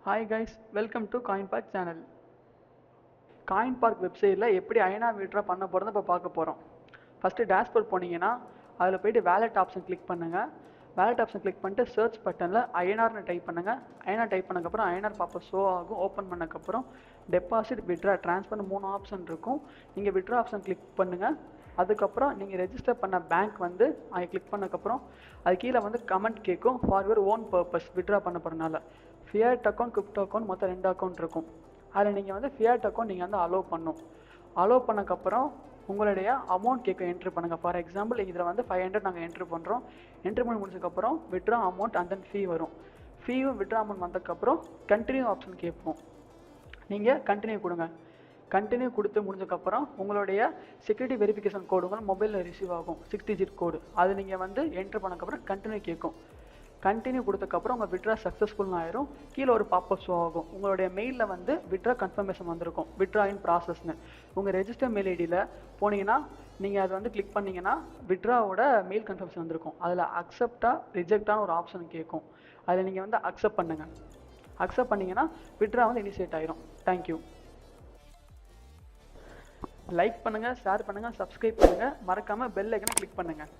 Hi guys, welcome to CoinPark channel. CoinPark வெப்சைட்டில் எப்படி INR withdraw பண்ண போகிறத இப்போ பார்க்க போகிறோம். ஃபஸ்ட்டு டேஷ்போர்ட் போனீங்கன்னா அதில் போய்ட்டு வேலெட் ஆப்ஷன் கிளிக் பண்ணுங்கள். வேலெட் ஆப்ஷன் கிளிக் பண்ணிட்டு சர்ச் பட்டனில் ஐஎன்ஆர்னு டைப் பண்ணுங்கள். ஐஎன்ஆர் டைப் பண்ணக்கப்புறம் ஐஎன்ஆர் பாப்பா ஷோ ஆகும். ஓப்பன் பண்ணக்கப்புறம் டெபாசிட் வித்ட்ரா ட்ரான்ஸ்ஃபர் 3 ஆப்ஷன் இருக்கும். நீங்கள் வித்ட்ரா ஆப்ஷன் கிளிக் பண்ணுங்கள். அதுக்கப்புறம் நீங்கள் ரெஜிஸ்டர் பண்ண பேங்க் வந்து அதை கிளிக் பண்ணக்கப்புறம் அது கீழே வந்து கமெண்ட் கேட்கும். For your own purpose withdraw பண்ண போகிறனால ஃபியட் அக்கௌண்ட், கிரிப்டோ அக்கௌண்ட், மொத்தம் 2 அக்கௌண்ட் இருக்கும். அதில் நீங்கள் வந்து ஃபியட் அக்கௌண்ட் நீங்கள் வந்து அலோவ் பண்ணும். அலோவ் பண்ணக்கப்புறம் உங்களுடைய அமௌண்ட் கேட்க என்ட்ரு பண்ணுங்கள். ஃபார் எக்ஸாம்பிள் இதில் வந்து 500 நாங்கள் என்ட்ரு பண்ணுறோம். என்ட்ரு பண்ணி முடிச்சதுக்கப்புறம் வித்ட்ரா அமௌண்ட் அண்ட் தென் ஃபீ வரும். ஃபீயும் வித்ட்ரா அமௌண்ட் வந்ததுக்கப்புறம் கண்டினியூ ஆப்ஷன் கேட்போம். நீங்கள் கண்டினியூ கொடுங்க. கண்டினியூ கொடுத்து முடிஞ்சக்கப்புறம் உங்களுடைய செக்யூரிட்டி வெரிஃபிகேஷன் கோடு உங்கள் மொபைலில் ரிசீவ் ஆகும். 6 டிஜிட் கோடு அது நீங்கள் வந்து என்ட்ரு பண்ணக்கப்புறம் கண்டினியூ கேட்கும். கண்டினியூ கொடுத்தக்கப்புறம் உங்கள் வித்ட்ரா சக்ஸஸ்ஃபுல்னு ஆயிரும். கீழே ஒரு பாப்அப் ஷோ ஆகும். உங்களுடைய மெயிலில் வந்து வித்ட்ரா கன்ஃபர்மேஷன் வந்திருக்கும், வித்ட்ரா இன் ப்ராசஸ்னு. உங்கள் ரெஜிஸ்டர் மெயில் ஐடியில் போனீங்கன்னா நீங்கள் அதை வந்து கிளிக் பண்ணிங்கன்னா வித்ட்ராவோட மெயில் கன்ஃபர்மேஷன் வந்திருக்கும். அதில் அக்செப்டா ரிஜெக்டான ஒரு ஆப்ஷன் கேட்கும். அதில் நீங்கள் வந்து அக்செப்ட் பண்ணுங்கள். அக்செப்ட் பண்ணிங்கன்னா வித்ட்ரா வந்து இனிஷியேட் ஆயிரும். தேங்க்யூ. லைக் பண்ணுங்கள், ஷேர் பண்ணுங்கள், சப்ஸ்கிரைப் பண்ணுங்கள், மறக்காமல் பெல் ஐக்கனை கிளிக் பண்ணுங்கள்.